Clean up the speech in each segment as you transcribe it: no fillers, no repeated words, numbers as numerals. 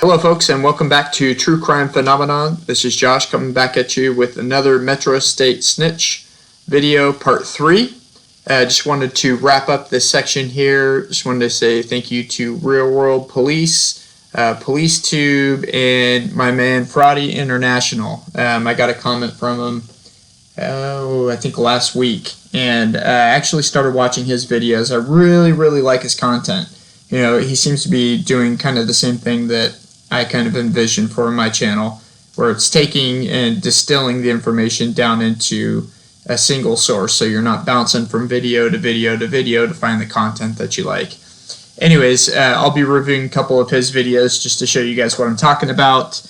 Hello folks, and welcome back to True Crime Phenomenon. This is Josh coming back at you with another Metro State Snitch video, part 3. Just wanted to wrap up this section here. Just wanted to say thank you to Real World Police, Police Tube, and my man Fraudy International. I got a comment from him, I think last week, and I actually started watching his videos. I really like his content. You know, he seems to be doing kind of the same thing that I kind of envision for my channel, where it's taking and distilling the information down into a single source, so you're not bouncing from video to video to video to find the content that you like. Anyways, I'll be reviewing a couple of his videos just to show you guys what I'm talking about.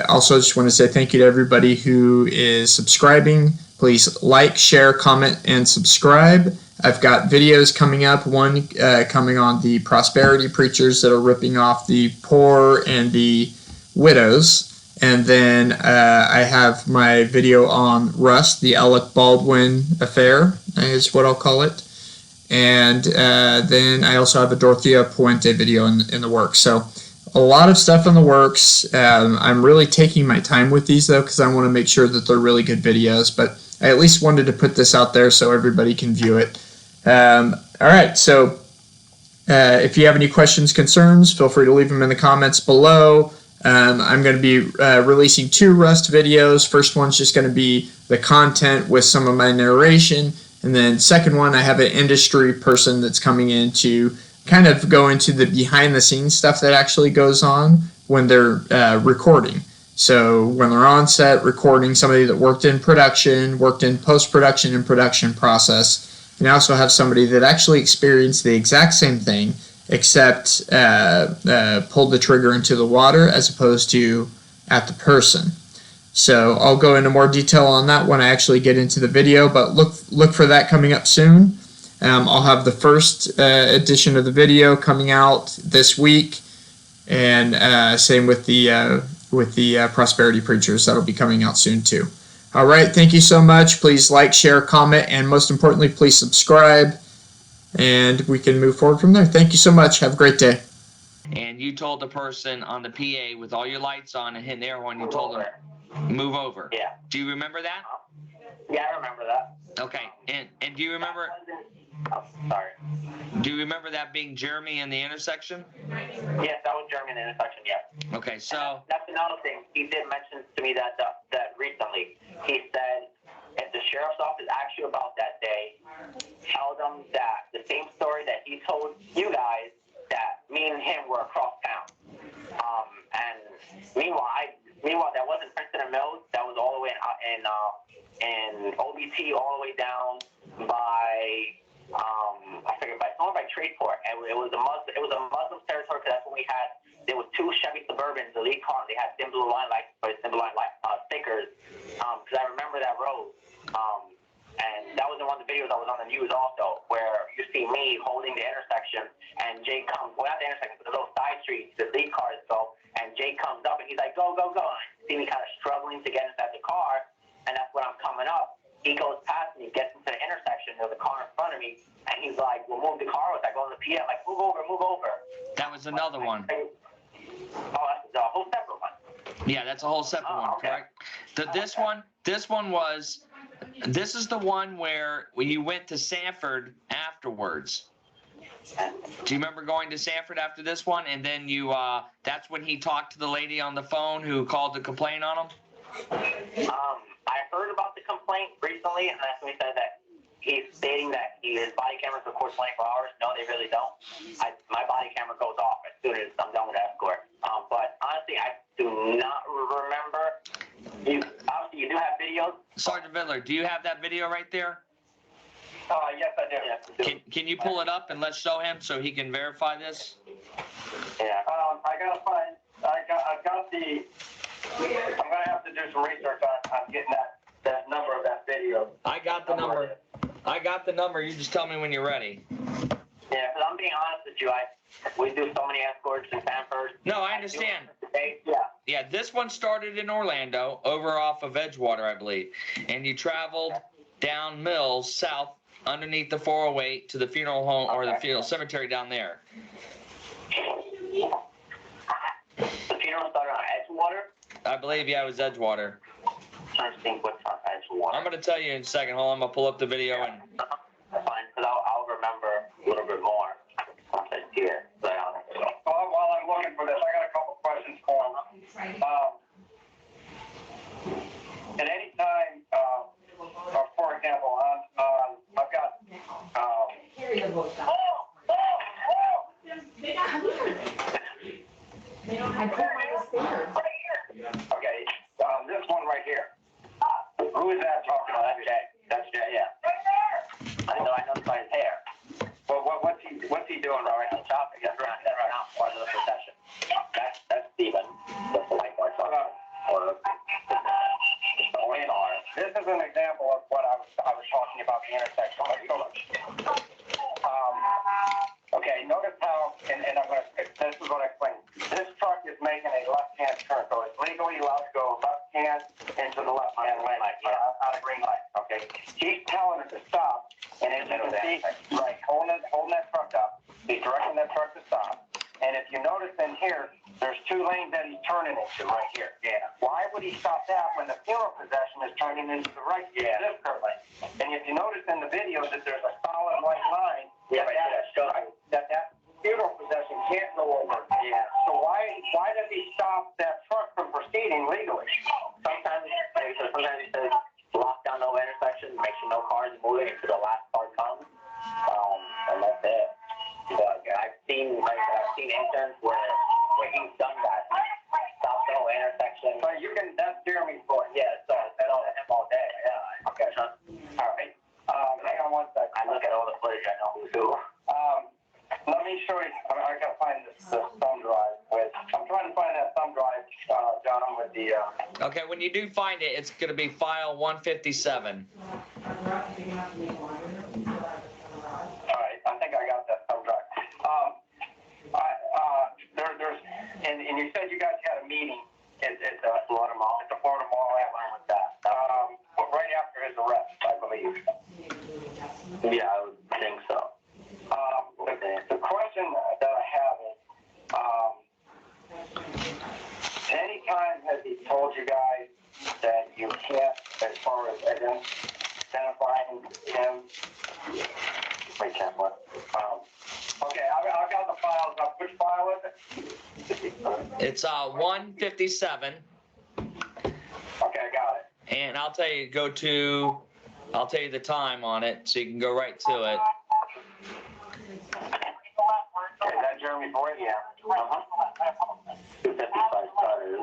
Also, just want to say thank you to everybody who is subscribing. Please like, share, comment, and subscribe. I've got videos coming up, one coming on the prosperity preachers that are ripping off the poor and the widows. And then I have my video on Rust, the Alec Baldwin affair, is what I'll call it. And then I also have a Dorothea Puente video in the works. So a lot of stuff in the works. I'm really taking my time with these, though, because I want to make sure that they're really good videos. But I at least wanted to put this out there so everybody can view it. Alright, so if you have any questions, concerns, feel free to leave them in the comments below. I'm going to be releasing 2 Rust videos. First one's just going to be the content with some of my narration, and then second one, I have an industry person that's coming in to kind of go into the behind-the-scenes stuff that actually goes on when they're recording. So when they're on set recording, somebody that worked in production, worked in post-production and production process. And I also have somebody that actually experienced the exact same thing, except pulled the trigger into the water as opposed to at the person. So I'll go into more detail on that when I actually get into the video, but look for that coming up soon. I'll have the first edition of the video coming out this week, and same with the prosperity preachers. That'll be coming out soon too. All right, thank you so much. Please like, share, comment, and most importantly, please subscribe, and we can move forward from there. Thank you so much. Have a great day. And you told the person on the PA with all your lights on and hitting the air horn, you told them, move over. Yeah. Do you remember that? Yeah, I remember that. Okay, and do you remember? Oh, sorry. Do you remember that being Jeremy in the intersection? Yes, that was Jeremy in the intersection. Yes. Okay, so that's another thing. He did mention to me that recently. He said, if the sheriff's office asks you about that day, tell them that the same story that he told you guys, that me and him were across town. And meanwhile, that wasn't Princeton and Mills. That was all the way in OBT, all the way down by I forget, by Tradeport. And it was a Muslim territory, because that's when there was 2 Chevy Suburbans, the lead car. They had thin blue line stickers. Because I remember that road. And that was in one of the videos that was on the news also, where you see me holding the intersection, and Jay comes, well, not the intersection, but the little side streets, the lead cars go, and Jay comes up, and he's like, go, go, go. And I see me kind of struggling to get inside the car, and that's when I'm coming up. He goes past me, gets into the intersection, there's a car in front of me, and he's like, well, move the car. I go to the PA, I'm like, move over, move over. that was another one. Oh, that's a whole separate one. Yeah, that's a whole separate one, okay. correct? This one was, this is the one where you went to Sanford afterwards. Do you remember going to Sanford after this one? And then you, that's when he talked to the lady on the phone who called to complain on him? I heard about the complaint recently, and that's when he said that he's stating that his body cameras record 24 hours. No, they really don't. My body camera goes off as soon as I'm done with escort. But honestly, I do not remember. Obviously, you do have videos. Sergeant Vidler, do you have that video right there? Yes, I do. Yes, I do. Can you pull it up and let's show him so he can verify this? Yeah. I gotta find. I got the. I'm gonna have to do some research on getting that number of that video. I got the number. I got the number. You just tell me when you're ready. Yeah, because I'm being honest with you. We do so many escorts in Sanford. No, I understand. Yeah. Yeah, this one started in Orlando, over off of Edgewater, I believe. And you traveled down Mills, south, underneath the 408 to the funeral home or the funeral cemetery down there. I believe, yeah, it was Edgewater. Trying to think what's on Edgewater. I'm going to tell you in a second. Hold on, I'm going to pull up the video. And Fine, because I'll remember a little bit more once I see it. So, while I'm looking for this, I got a couple questions for him. At any time, or for example, I've got. Okay, this one right here. Who is that talking about? That's Jay. That's Jay, yeah. I noticed his hair. Well, what's he doing right now? Shopping. That's right now, part of the procession. That's Steven. That's the white boy talking. This is an example of what I was talking about, the intersection. Okay, notice how, and this is what I explained. This truck is making a left-hand turn, so it's legally allowed to go left-hand into the left-hand lane, on a green light, okay? He's telling it to stop, and as you can see, right, holding that truck up, he's directing that truck to stop, and if you notice in here, there's 2 lanes that he's turning into right here. Yeah. Why would he stop that when the funeral procession is turning into the right? Yeah. This curve lane. And if you notice in the video that there's a solid white line, that funeral procession can't go over. Yeah. So why does he stop that truck from proceeding legally? Sometimes he says lock down no intersection, make sure no cars are moving until the last car comes. And that's it. But I've seen incidents where he's done that. Stop the whole intersection. So that's Jeremy's point. Yeah, so him all day. Yeah. Okay. All right. Hang on one second. I look at all the footage. I know who's who. Let me show you. I gotta find this thumb drive I'm trying to find that thumb drive, John, with the. okay, when you do find it, it's going to be file 157. All right. I think I got that thumb drive. There's and you said you guys had a meeting at the Florida Mall. At the Florida Mall, I went with that. Right after his arrest, I believe. Yeah, I would think so. The question that I have is, any time has he told you guys that you can't, as far as identifying him? Wait, can't what? Okay, I've got the files up. Which file is it? It's 157. Okay, I got it. And I'll tell you, I'll tell you the time on it, so you can go right to it. Is that Jeremy Boyd? Yeah. 255 starters.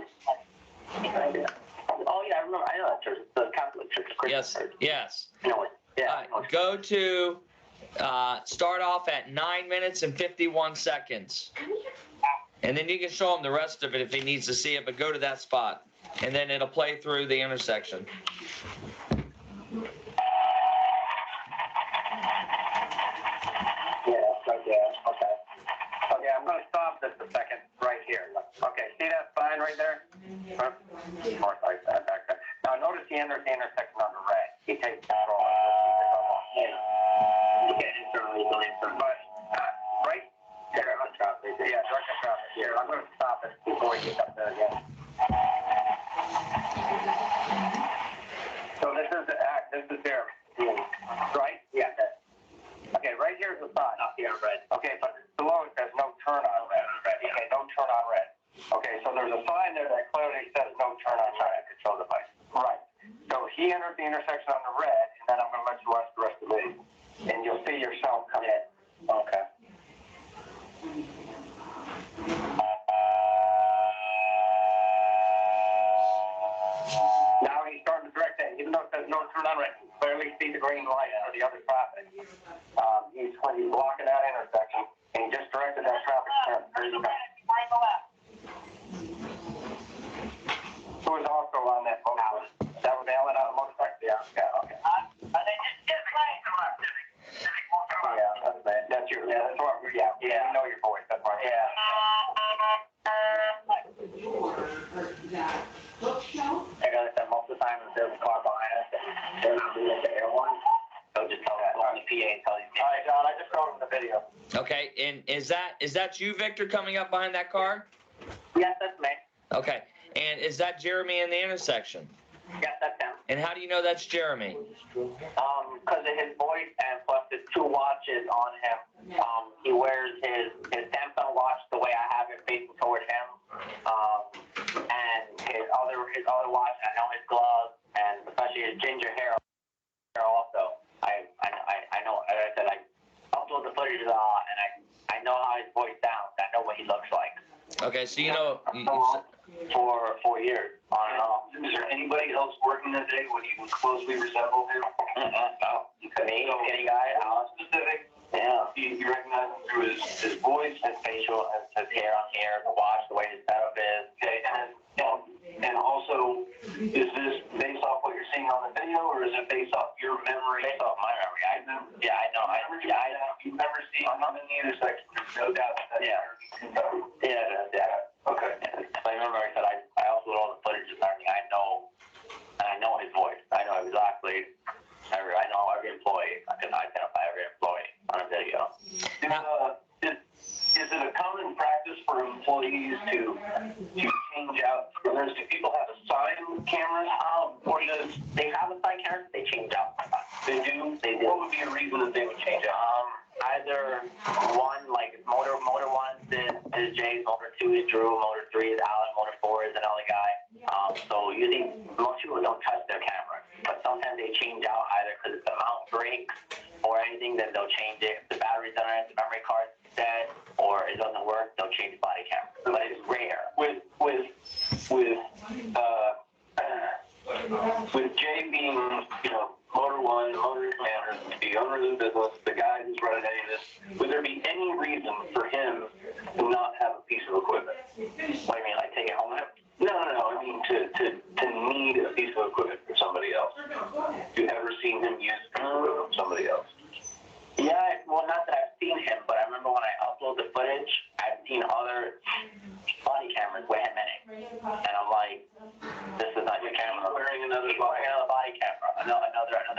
Oh yeah, I remember. I know that church. It's the Catholic Church. Yes. Yes. No, yeah. Go to start off at 9 minutes and 51 seconds, and then you can show him the rest of it if he needs to see it. But go to that spot, and then it'll play through the intersection. Okay, I'm going to stop this a second right here. Okay, see that sign right there? North side, back there. Now notice he enters the intersection on the red. He takes control. But right there, on traffic. Yeah, direct traffic here. I'm going to stop it before he gets up there again. So this is there, right? Yeah. Okay, right here is the sign. Up here, red. Okay, but below it says no turn on red. Okay, no turn on red. Okay, so there's a sign there that clearly says no turn on red. Control device. Right. So he entered the intersection on the red, and then I'm going to let you watch the rest of the video, and you'll see yourself come in. Okay. Now he's starting to direct that, even though it says no turn on red. Clearly see the green light for the other traffic. He's blocking that intersection, and he just directed that traffic turn. Who was also on that motorcycle? That was Alan on a motorcycle? Yeah, okay. Yeah, that's bad. That's your, yeah, that's what, yeah, we know your voice, that's right. Yeah. I got it, most of the time there's a car behind us, and they're not doing the air one. So just tell that on the PA and tell you. All right, John, I just wrote in the video. Okay, and is that you, Victor, coming up behind that car? Yes, that's me. Okay, And is that Jeremy in the intersection? Yes, that's him. And how do you know that's Jeremy? Because of his voice and plus his 2 watches on him. He wears his Samsung watch the way I have it facing toward him. And his other watch, I know his gloves, and especially his ginger hair also. I know, as I said, I upload the footage and I know how his voice sounds. I know what he looks like. Okay, so you know. For 4 years, on and off. Is there anybody else working that day when you closely resemble him? No. Me, any guy, Specific? Yeah. You recognize him through his voice? His facial, his hair on here, the watch, the way his setup is. Okay, and also, is this based off what you're seeing on the video, or is it based off your memory? Based off my memory. I know. You've never seen him in the intersection, there's no doubt that. Yeah. Okay. I remember I said I upload all the footage and everything. I know his voice. I know exactly. I know every employee. I can identify every employee on a video. Is it a common practice for employees to change out cameras? Do people have assigned cameras? Or does they have assigned cameras? They change out. They do? They do. What would be a reason that they would change out? Either one, like motor 1 is Jay's, motor 2 is Drew, motor 3 is Alan, motor 4 is another guy. So usually most people don't touch their camera, but sometimes they change out either because the mount breaks or anything, then they'll change it. If the battery's on it, the memory card's dead, or it doesn't work, they'll change the body camera. But it's rare. With Jay being, motor 1, motor commander, the owner of the business, the guy who's running any of this, would there be any reason for him to not have a piece of equipment? What do you mean, like take it home with him? No. I mean to need a piece of equipment from somebody else. Have you ever seen him use equipment from somebody else? Yeah, well, not that I've seen him, but I remember when I upload the footage, I've seen other body cameras with him in it, and I'm like, this is not your camera. Wearing another body camera, another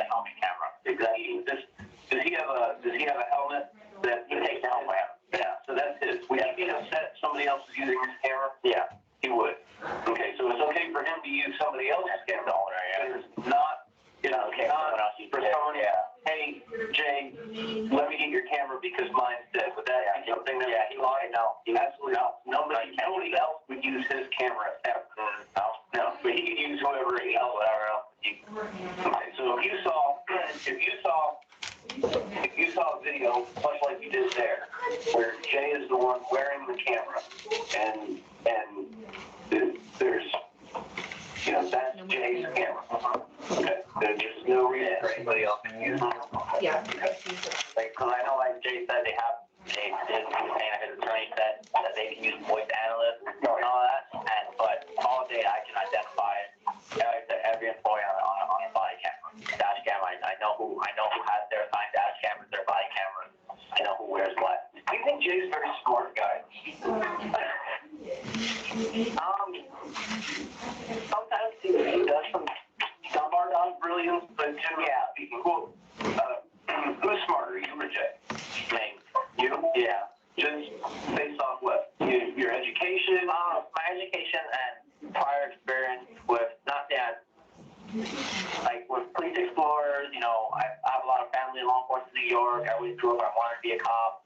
helmet camera. Exactly. Does he have a helmet that He takes the helmet out. Yeah, so that's his. Would he be upset if somebody else is using his camera? Yeah. He would. Okay, so it's okay for him to use somebody else's camera. It's not. It's Okay, not someone else for someone. Yeah. Hey, Jay, let me get your camera because mine's dead. Would that be something that? Yeah, he lied. No. Absolutely not. Nobody else would use his camera ever. No, but he could use whatever else. Okay, so if you saw a video much like you did there, where Jay is the one wearing the camera, and there's that's Jay's camera. Okay, there's no reason for anybody else to use it. Yeah. Because I know, like Jay said, his attorney said that they can use voice analysts and all that, but all data I can identify it. Like I said, every employee on a body camera, dash camera. I know who has their assigned dash cameras, their body cameras. I know who wears what. Do you think Jay's a very smart guy? Sometimes he does some Not brilliant, but generally speaking. Well, who's smarter, you or Jay? Me. You? Yeah. Just based off what? Your education? My education and prior experience with, not that, like with police explorers, I have a lot of family in law enforcement in New York. I always grew up, I wanted to be a cop.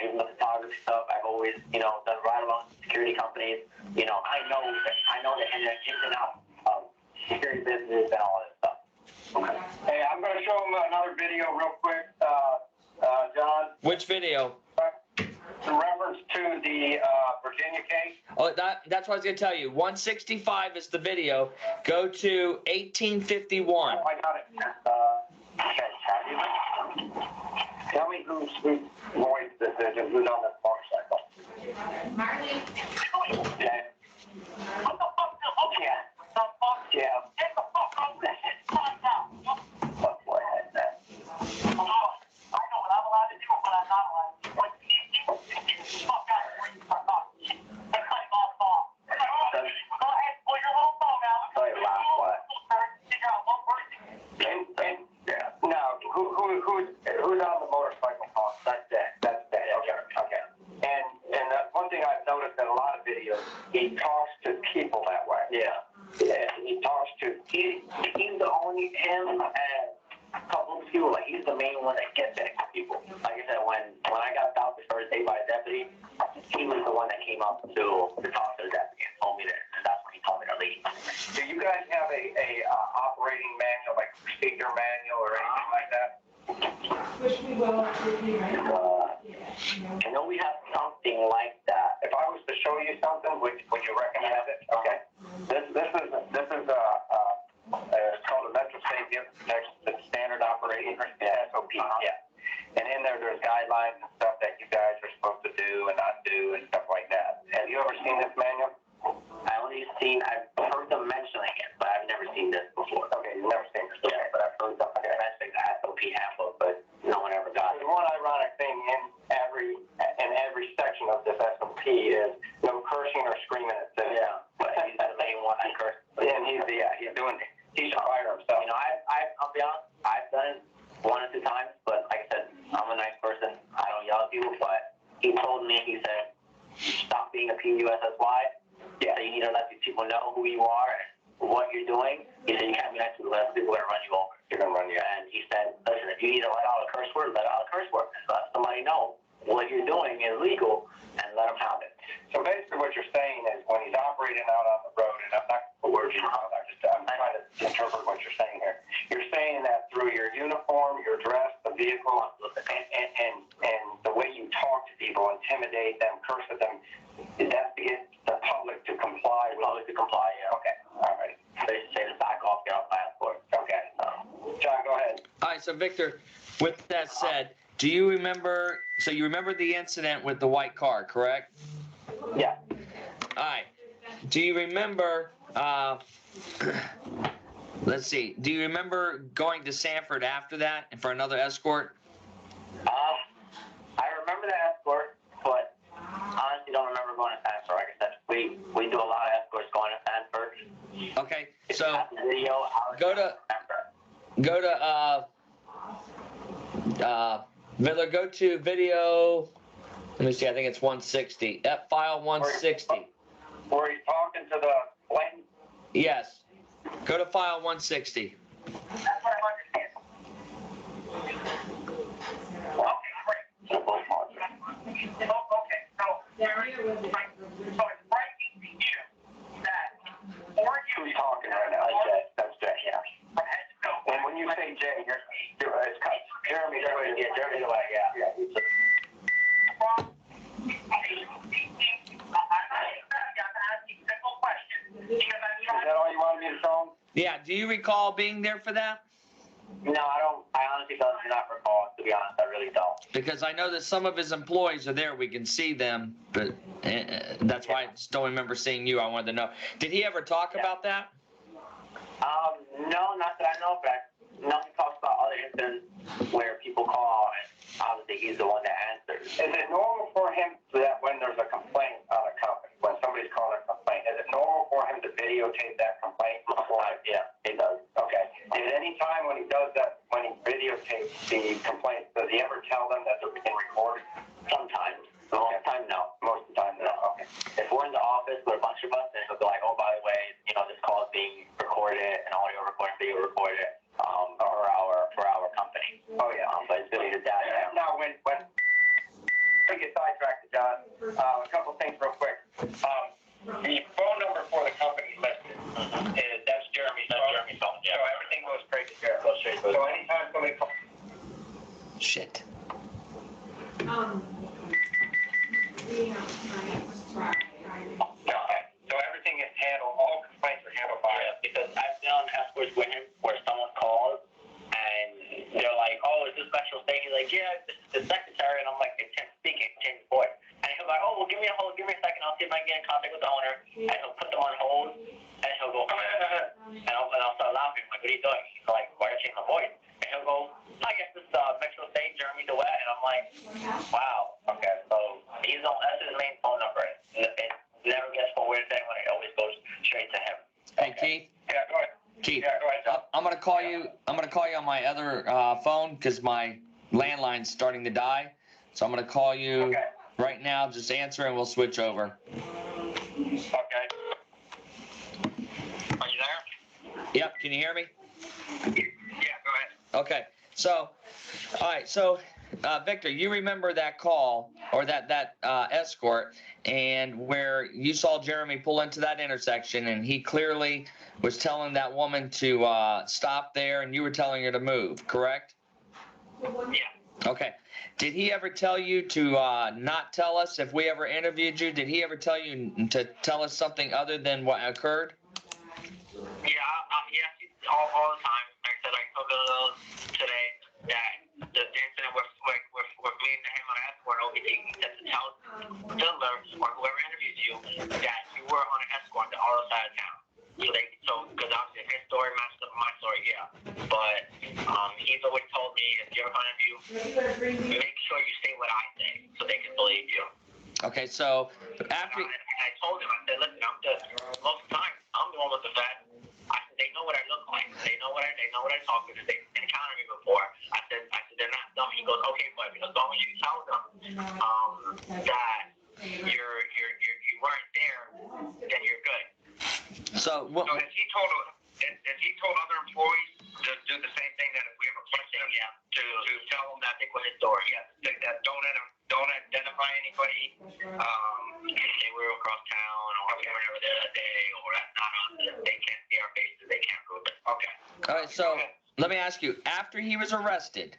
Even with photography stuff, I've always, done ride along security companies. I know the ins and outs of security business and all this stuff. Okay. Hey, I'm going to show them another video real quick, John. Which video? In reference to the Virginia case. Oh, that's what I was going to tell you. 165 is the video. Go to 1851. Oh, I got it. Tell me whose voice this is and who's on this motorcycle. Okay. What the fuck? Okay. The fuck, Jim? Get the fuck out of this shit. Fuck what I had that. I know what I'm allowed to do, but I'm not allowed to do. Fuck out before you start talking. They're cutting off off. Go ahead, pull your little phone out. Tell you last what? Figure out what word. Now, who's on the motorcycle? That's that. Okay. And one thing I've noticed in a lot of videos, he talks to people that way. And a couple of people, like, he's the main one that gets it to people. Like I said, when I got stopped the first day by a deputy, he was the one that came up to talk to the deputy and told me that, and that's when he told me to leave. Do you guys have a operating manual, like procedure manual or anything like that? I know we have something like that. If I was to show you something, would you recognize it? Okay. This is it's called a Metro State Standard Operating SOP. Yeah. And in there's guidelines and stuff that you guys are supposed to do and not do and stuff like that. Have you ever seen this manual? I've heard them mentioning it, but I've never seen this before. Okay, you've never seen this. Yeah, but I've heard them mentioning the SOP handbook, but no one ever got it. The one ironic thing in every section of this SOP is no cursing or screaming at citizens. Yeah, but he's the main one that cursed. And he's doing it. He should fire himself. You know, I'll be honest, I've done it 1 or 2 times, but like I said, I'm a nice person. I don't yell at people, but he told me, he said, stop being a PUSSY. Yeah. So you need to let these people know who you are and what you're doing. He said, you can't be nice to the rest of people that run you over. You're going to run you. And he said, listen, if you need to let out a curse word, let out a curse word. And let somebody know what you're doing is legal and let them have it. So basically what you're saying is when he's operating out on the road, and I'm not going to put words in your mouth, I'm trying to interpret what you're saying here. You're saying that through your uniform, your dress, the vehicle, and the way you talk to people, intimidate them, curse at them, that's to get the public to comply. Yeah. Okay. All right. They say to back off, get off my escort. Okay. John, go ahead. All right, so Victor, with that said, do you remember, so you remember the incident with the white car, correct? Yeah. All right. Do you remember, let's see, do you remember going to Sanford after that and for another escort? I remember the escort, but honestly don't remember going to Sanford. Like I said, we do a lot of escorts going to Sanford. Okay, so Video, go to Vidler, go to video, let me see, I think it's 160. Yep, file 160. Were you talking to the blatant? Yes. Go to file 160. That's what I'm understanding. Okay, great. Okay, so there is, so it's breaking the issue that, or you. Who's talking right now? That's Jay, yeah. And when you say Jay, it's Jeremy. Yeah, Jeremy Dewitte, yeah. Is that all you wanted me to tell him? Yeah, do you recall being there for that? No, I don't. I honestly do not recall. To be honest, I really don't. Because I know that some of his employees are there. We can see them, but that's why I just don't remember seeing you. I wanted to know. Did he ever talk about that? No, not that I know of. Nothing talks about other incidents where people call, and obviously he's the one that answers. Is it normal for him that when there's a complaint on a company, when somebody's calling a complaint, is it normal for him to videotape that complaint? Yeah, he does. Okay. And at any time when he does that, when he videotapes the complaint, does he ever tell them that they're being recorded? Sometimes. Most of the time, no. Most of the time, no. Okay. If we're in the office with a bunch of us, then he'll be like, oh, by the way, this call is being recorded, and audio recorded, video recorded, for our company. Oh, yeah. But it's really the data. Now, when I get sidetracked, John, a couple things real quick. The phone number for the company listed that's Jeremy's phone. Yeah. So everything goes straight to Jeremy. So anytime somebody calls. Shit. Okay. So everything is handled. All complaints are handled by him. Because I've done escorts with him where someone calls and they're like, oh, is this special thing? He's like, yeah, this is the secretary. And I'm like, it's him speaking, change his voice. And he'll be like, oh, well, give me a second. I'll see if I can get in contact with the owner. And he'll put them on hold. And he'll go, and I'll start laughing. Like, what are you doing? He's like, why are you changing my voice? And he'll go, I guess this is Metro State, Jeremy Dewitte. And I'm like, wow. Okay, so that's his main phone number. It never gets forwarded to anyone. It always goes straight to him. Hey, Keith. Yeah, go ahead. Keith, Yeah, go ahead, John. I'm gonna call you. I'm gonna call you on my other phone because my landline's starting to die. So I'm gonna call you right now. Just answer and we'll switch over. Okay. Are you there? Yep. Can you hear me? Yeah. Okay. So, all right. So, Victor, you remember that call or that escort, and where you saw Jeremy pull into that intersection, and he clearly was telling that woman to stop there, and you were telling her to move, correct? Yeah. Okay. Did he ever tell you to not tell us if we ever interviewed you? Did he ever tell you to tell us something other than what occurred? Yes, all the time. Like I said, I told Bill today that the incident with me and him on an escort, he said to tell Diller or whoever interviews you that you were on an escort to all side of town. Because obviously his story matches up with my story, yeah. But he's always told me if you ever find interview, make sure you say what I say so they can believe you. Okay, so after And I told him, I said, listen, most of the time I'm the one with the vet. I said they know what I look like. They know what I talk to. They encountered me before. I said they're not dumb. He goes, okay, but as long as you tell them that you weren't there, then you're good. so what? So if he told other employees to do the same thing that if we ever pushed him, to tell them that they were his door, that don't identify anybody, They were across town or whatever the other day or that's not on. They can't see our faces. They can't prove it. okay. All right, so let me ask you: after he was arrested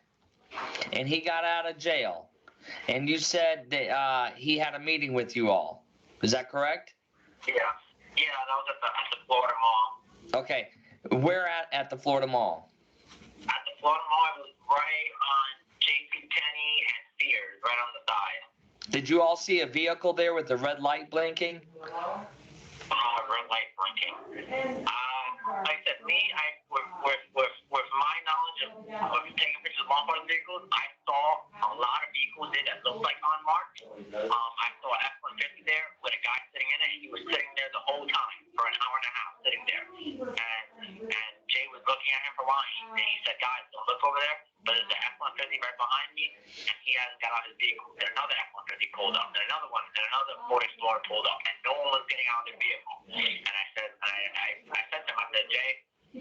and he got out of jail, and you said that he had a meeting with you all, is that correct? Yeah, that was at the Florida Mall. Okay, where at the Florida Mall? At the Florida Mall, it was right on JC Penney and Sears, right on the side. Did you all see a vehicle there with the red light blinking? Red light blinking. Like I said, with my knowledge of taking pictures of law enforcement vehicles, I saw a lot of vehicles there that looked like unmarked. I saw an F-150 there with a guy sitting in it. He was sitting there the whole time for an hour and a half, sitting there. And Jay was looking at him for a while, and he said, guys, don't look over there. But there's an F-150 right behind me, and he hasn't got out his vehicle. And another F-150 pulled up, and another one, and another 40 Explorer pulled up, and no one was getting out of their vehicle. And I said to him, I said, Jay,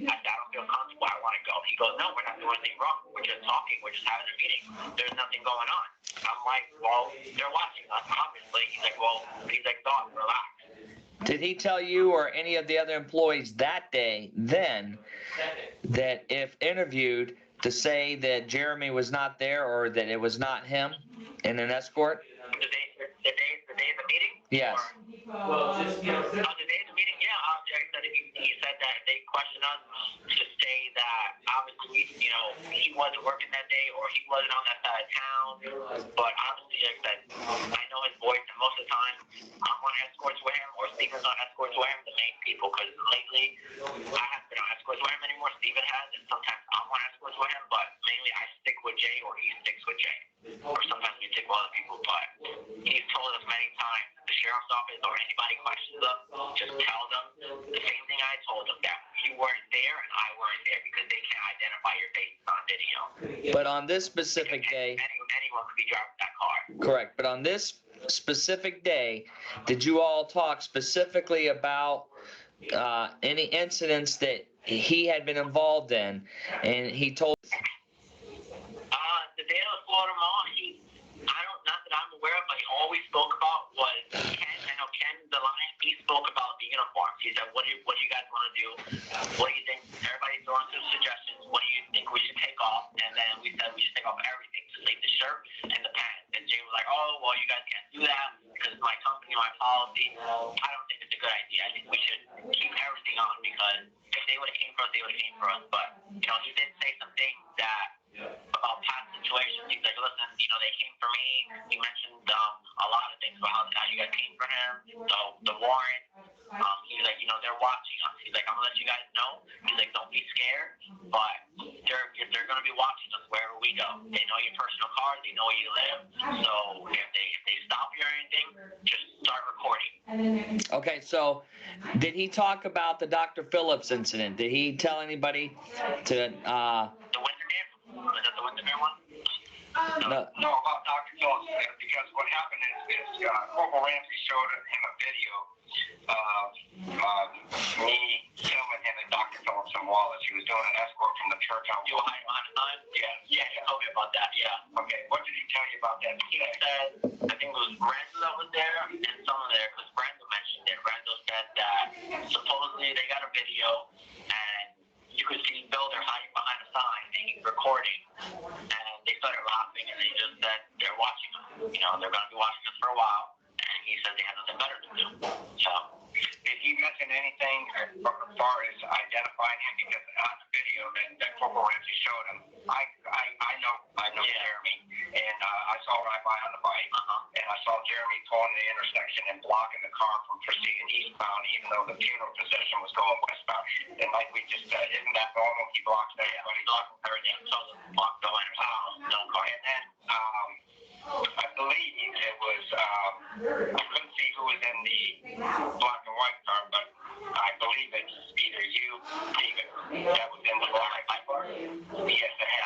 I don't feel comfortable. I want to go. He goes, no, we're not doing anything wrong. We're just talking. We're just having a meeting. There's nothing going on. I'm like, well, they're watching us, obviously. He's like, dog, relax. Did he tell you or any of the other employees that day then that if interviewed to say that Jeremy was not there or that it was not him in an escort? The day of the meeting? Yes. Well, just, the day of the meeting, he said that if they questioned us to say that obviously, he wasn't working that day or he wasn't on that side of town. But obviously, like I said, I know his voice, and most of the time I'm on escorts with him or Steven's on escorts with him, the main people, because lately I haven't been on escorts with him anymore. Steven has, and sometimes I'm on escorts with him, but mainly I stick with Jay or he sticks with Jay. Or sometimes we stick with other people, but he's told us many times, the sheriff's office or anybody questions us, just tell them the same thing I told them, that you weren't there and I weren't there because they can't identify your faces on video. But on this specific day, anyone could be driving that car. correct, but on this specific day, did you all talk specifically about any incidents that he had been involved in? And he told The day of the Florida Mall, not that I'm aware of, but he always spoke about was Ken. I know Ken, the Lion, he spoke about the uniforms. He said, what do you guys want to do? What do you think? Everybody's throwing some suggestions. What do you think we should take off? And then we said we should take off everything, just leave the shirt and the pants. And Jay was like, oh, well, you guys can't do that because my company, my policy. I don't think it's a good idea. I think we should keep everything on because if they would have came for us, they would have came for us. But, he did say some things about past situations. He's like, listen, they came for me. He mentioned a lot of things about how you guys came for him. So the warrant. He's like, they're watching us. He's like, I'm gonna let you guys know. He's like, don't be scared, but they're gonna be watching us wherever we go. They know your personal card. They know where you live. So if they stop you or anything, just start recording. Okay, so did he talk about the Dr. Phillips incident? Did he tell anybody to The Windermere? Was that the Windermere one? no. No, about Dr. Phillips, because what happened is Corporal Ramsey showed him a video of me filming him and Dr. Phillips and Wallace. He was doing an escort from the church out. You were hiding behind the sign? Yeah. Yeah, he told me about that. Yeah. Okay. What did he tell you about that? He said, I think it was Brando that was there and someone there, because Brando mentioned it. Brando said that supposedly they got a video and you could see Bill, they're hiding behind a sign and he's recording. And they started laughing and they just said they're watching us. You know, they're going to be watching us for a while. And he said they had nothing better to do. So, did he mention anything as far as identifying him? Because on the video that Corporal Ramsey showed him, I know Jeremy, and I saw him right by on the bike, and I saw Jeremy pulling the intersection and blocking the car from proceeding eastbound, even though the funeral procession was going westbound. And like we just said, isn't that normal? He blocks everybody. blocked everything. So, blocked the line. No car. And then I believe it was, I couldn't see who was in the black and white car, but I believe it's either you, Steven, that was in the black and white car. Yes, okay.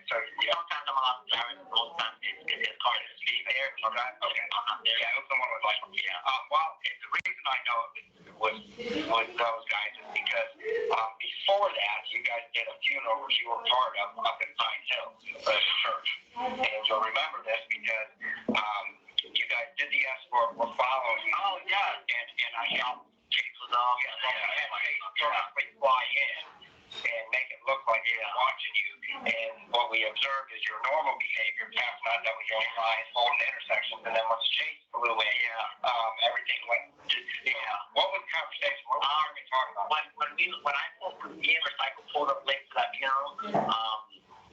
So, sometimes I'm allowed to drive it, most times it's his car to be there. Okay. I'm not there. Yeah, it was someone with like, well, the reason I know it was those guys is because before that, you guys did a funeral which you were part of up in Pine Hill, the church. And you'll remember this because you guys did the escort, were following. Oh, yeah. And I helped Chase was off. fly in and make it look like they were watching you. And what we observed is your normal behavior, passing out that was your lines, holding intersections, and then once Chase flew in, everything went. What was the conversation? What were we talking about? When me and Recycle pulled up late to that funeral,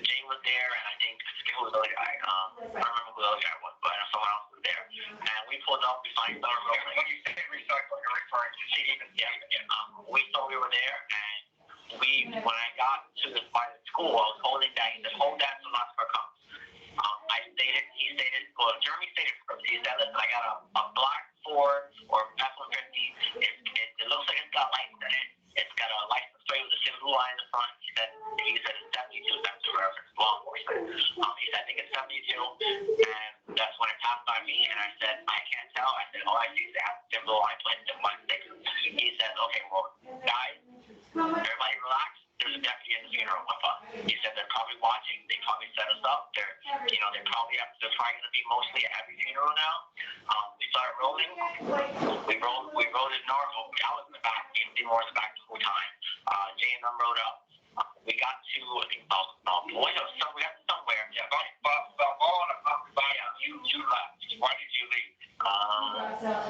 Jay was there, and I forget who the other guy. I don't remember who the other guy was, but someone else was there. And we pulled up, we saw each other. When you say recycle, you're referring to Steven. We thought we were there, and when I got to the school, I was holding that. He said, hold that so not for comes. Jeremy stated first. He said, listen, I got a black Ford or F-150. It looks like it's got lights in it. It's got a license plate with a silver line in the front. He said it's 72. That's the reference law enforcement. He said, I think it's 72. And that's when it passed by me, and I said, I can't tell. I said, all I see is that silver line plate. He said, okay, well, guys, everybody relax. There's a deputy in the funeral with us. He said they're probably watching. They probably set us up. They're probably going to be mostly at every funeral now. We started rolling. We rode in Norfolk. I was in the back. They were in the back the whole time. Jay and them rode up. We got to, I think, we got to somewhere. Yeah, but all by you left. Why did you leave?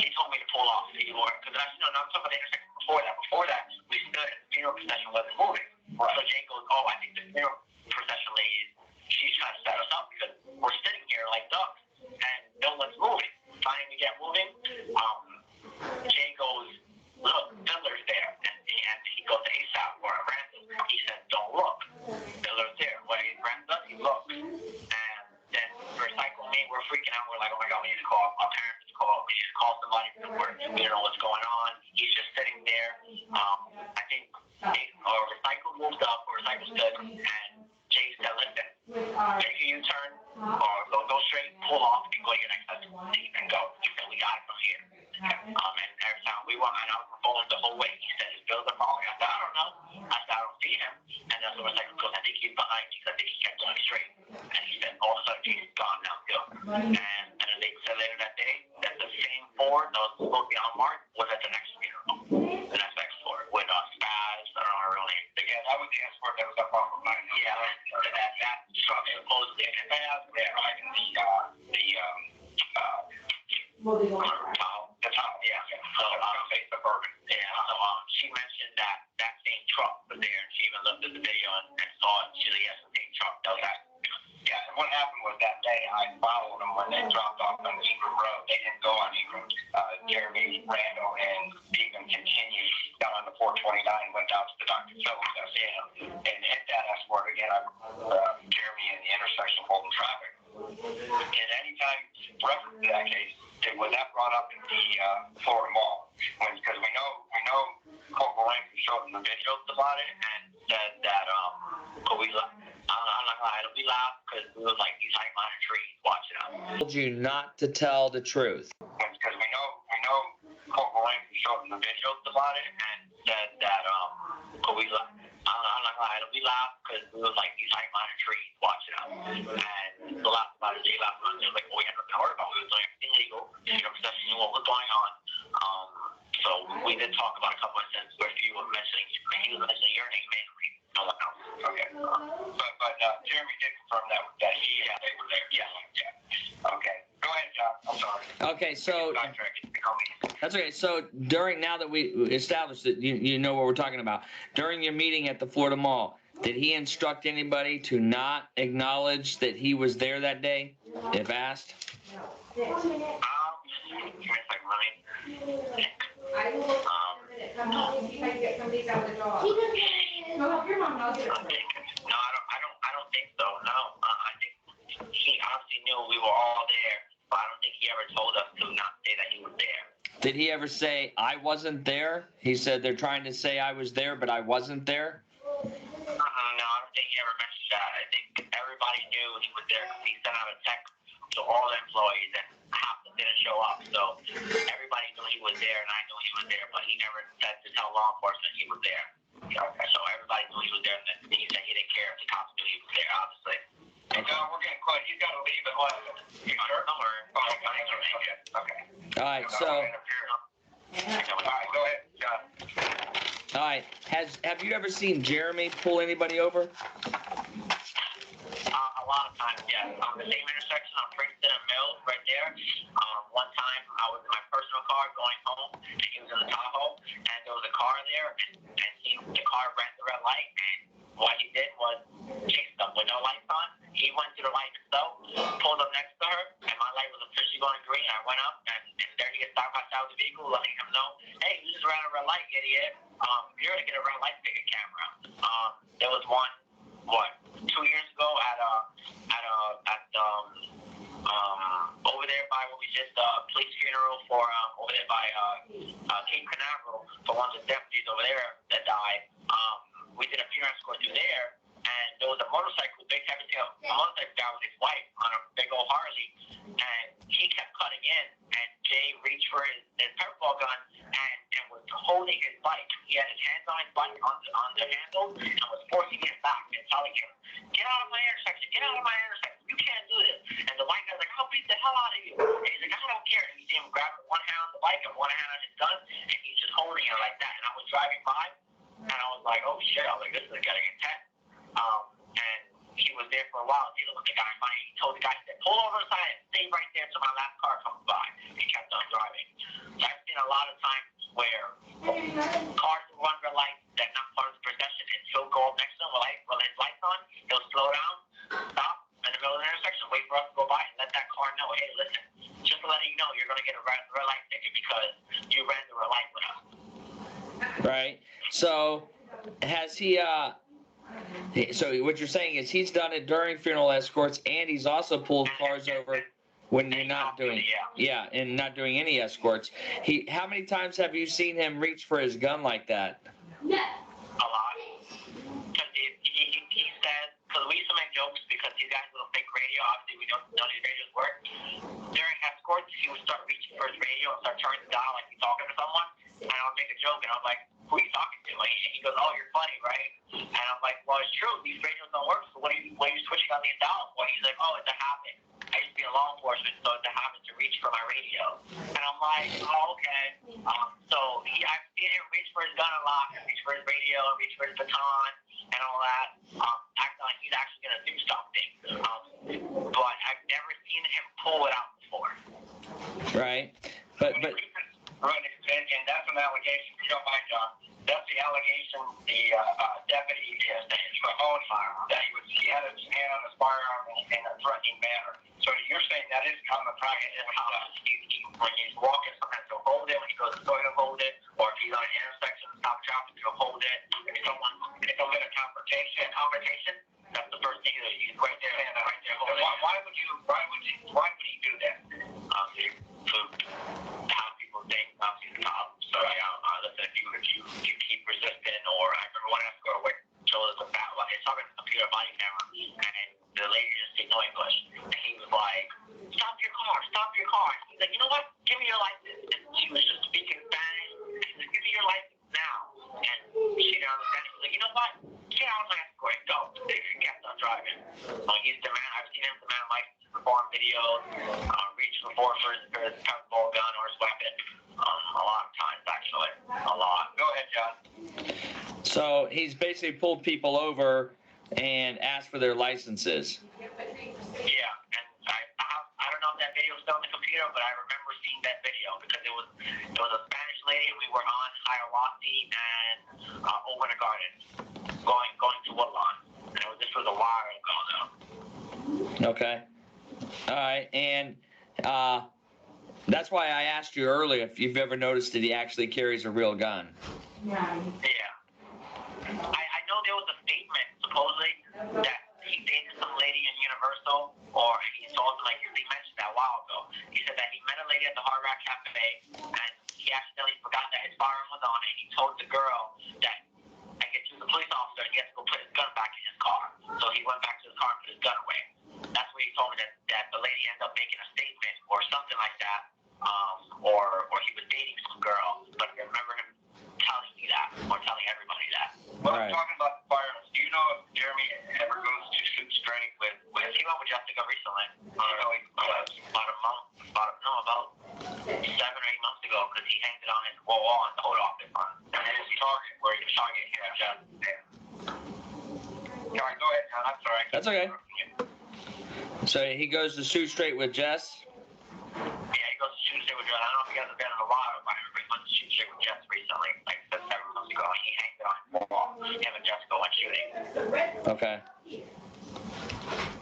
He told me to pull off. Because I'm talking about the intersection before that. Before that, we stood and the funeral procession wasn't moving. Right. So Jay goes, I think the funeral procession lady, she's trying to set us up because we're sitting here like ducks and no one's moving. Trying to get moving. Jay goes, look, Fiddler's there. And he goes to ASAP or Randall. He said, don't look. Fiddler's there. When Randall does, he looks. And then Recycle me, we're freaking out. We're like, oh my God, we need to call our parents. We need to call somebody. We don't know what's going on. He's just sitting there. I think Recycle moved up, or Recycle stood, and Jay said, listen, take a U-turn, or go straight, pull off, and go to your next destination, and go. He said, we got it from here. And every time we went, and I was following the whole way. He said, his bills are falling. I said, I don't know. I said, I don't see him. And that's when Recycle goes, I think he's behind me. I think he kept going straight. And he said, all of a sudden, he's gone now, still. And then they said later that day, that the same Ford that was supposed to be unmarked was at the next funeral. The next Ford with Spaz. I don't know really. Yeah, that was the escort that was up off of mine. Yeah, that truck supposedly and Spaz were driving the top. Yeah. So Suburban. Yeah. So she mentioned that same truck was there, and she even looked at the video and saw it. She has the same truck. That was that. Yeah, and what happened was that day I followed them when they dropped off on Ingram Road. They didn't go on Ingram. Jeremy, Randall, and Steven continued down on the 429, went down to the Dr. Phillips and hit that escort again. Jeremy in the intersection holding traffic. And anytime reference to that case, was that brought up in the Florida Mall? Because we know Corporal Rankin showed them the videos about it and said that I'm not gonna lie, we laughed because we was like these high minor trees watching us. Told you not to tell the truth. Because we know Corporal Rankin showed them the videos about it and said that but we laughed. I'm not gonna lie, we laughed because we was like these high-minded trees watching us. And the last about it, they laughed about it. They were like, well, we had nothing to worry about. We were doing everything legal, because we knew what was going on. So we did talk about a couple of instances where he was mentioning your name mainly, no one else. Okay. But Jeremy did confirm that he had they were there. Yeah. Okay. Go ahead, John. I'm sorry. Okay, so that's okay. So now that we established that you know what we're talking about, during your meeting at the Florida Mall, did he instruct anybody to not acknowledge that he was there that day, if asked? Give me a second, I don't think so. No, I think he obviously knew we were all there, but I don't think he ever told us to not say that he was there. Did he ever say, I wasn't there? He said they're trying to say I was there, but I wasn't there? No, I don't think he ever mentioned that. I think everybody knew he was there because he sent out a text to all the employees and half of them didn't show up. So everybody knew he was there and I knew he was there, but he never said to tell law enforcement he was there. So everybody knew he was there, and then he said he didn't care if the cops knew he was there, obviously. Okay. No, we're getting close. He's got to leave at what? You sure? Don't worry. Okay. All right, so. All right, go ahead, John. All right, have you ever seen Jeremy pull anybody over? A lot of times, yeah. The same intersection on Princeton and Mills, right there. One time I was in my personal car going home, and he was in the Tahoe, and there was a car there, and the car ran the red light, and what he did was chased them with no lights on. He went to the light himself, pulled up next to her, and my light was officially going green. I went up, and there he is stopped outside the vehicle, letting him know, hey, you just ran a red light, idiot. You're going to get a red light ticket camera. There was one, 2 years ago over there by what we just police funeral for over there by Cape Canaveral for one of the deputies over there that died. We did a funeral escort through there, and there was a motorcycle, big heavy tail motorcycle guy with his wife on a big old Harley, and he kept cutting in, and Jay reached for his purple gun and was holding his bike. He had his hands on his bike on the handle and was forcing it back and telling him, get out of my intersection, get out of my intersection, you can't do this. And the white guy's like, I'll beat the hell out of you. And he's like, I don't care. And you see him grab one hand on the bike and one hand on his gun, and he's just holding it like that. And I was driving by, and I was like, oh shit, I was like, this is getting intense. And he was there for a while dealing with the guy. Finally, he told the guy, he said, pull over the side and stay right there until my last car comes by. He kept on driving. So I've seen a lot of times where cars will run red lights that not part of the procession, and he'll go up next to him with his lights on, he'll slow down, stop in the middle of the intersection, wait for us to go by, and let that car know, hey, listen, just to letting you know you're going to get a red light ticket because you ran the red light with us. Right. So has he so what you're saying is he's done it during funeral escorts, and he's also pulled cars over when you're not doing and not doing any escorts. How many times have you seen him reach for his gun like that? A lot. Because he says, because we used to make jokes because these guys with a fake radio, obviously we don't know these radios work. During escorts, he would start reaching for his radio and start turning it down like he's talking to someone. And I would make a joke, and I was like, who are you talking to? And he goes, oh, you're funny, right? And I'm like, well, it's true. These radios don't work, so what are you switching on these dials for? He's like, oh, it's a habit. I used to be in law enforcement, so it's a habit to reach for my radio. And I'm like, oh, okay. So I've seen him reach for his gun a lot, and reach for his radio, and reach for his baton, and all that, acting like he's actually going to do something. But I've never seen him pull it out before. Right. But Right, and that's an allegation. If you don't mind, John, that's the allegation the deputy is for own firearm. That he had his hand on his firearm in a threatening manner. So you're saying that is common practice when he's walking, sometimes he'll hold it. When he goes to the store, he'll hold it. Or if he's on an intersection, stop traffic, he'll hold it. If he'll get a confrontation, that's the first thing that he's right there. Why would he do that? To have people think he's a cop. So listen, if you keep resisting, or I remember one escort where showed us it's on a computer body camera, and the lady just didn't know English, and he was like, stop your car. He's like, you know what? Give me your license. And she was just speaking Spanish. She said, give me your license now. And she didn't understand. She's like, you know what? Get out of my escort and go. She kept on driving. He's the man. I've seen him demand license to perform videos, reach for his paintball gun or his weapon. A lot of times, actually. A lot. Go ahead, John. So he's basically pulled people over and asked for their licenses. Yeah, and I don't know if that video was still on the computer, but I remember seeing that video because it was a Spanish lady, and we were on Hiawassee and Owen Garden, going to Woodlawn. And this was a while ago, though. Okay. All right, and that's why I asked you earlier if you've ever noticed that he actually carries a real gun. Yeah. I know there was a statement, supposedly, that he dated some lady in Universal, or he told them, like he mentioned that a while ago. He said that he met a lady at the Hard Rock Cafe, and he accidentally forgot that his firearm was on, and he told the girl that, I guess he was a police officer, and he had to go put his gun back in his car. So he went back to his car and put his gun away. That's when he told me that the lady ended up making a statement or something like that, or he was dating some girl. But I remember him telling me that, or telling everybody that. Well, Right. talking about the firearms, do you know if Jeremy ever goes to shoot straight with He went with Jessica recently. About 7 or 8 months ago, because he hanged it on his wall in the old office. And it was Target, where he was Target here in Jeff. All right, go ahead, John. I'm sorry. That's okay. So he goes to shoot straight with Jess? Yeah, he goes to shoot straight with Jess. I don't know if he hasn't been in a while, but I remember he went to shoot straight with Jess recently, like 7 months ago. He hanged it on his wall. Him and Jessica went shooting. Okay.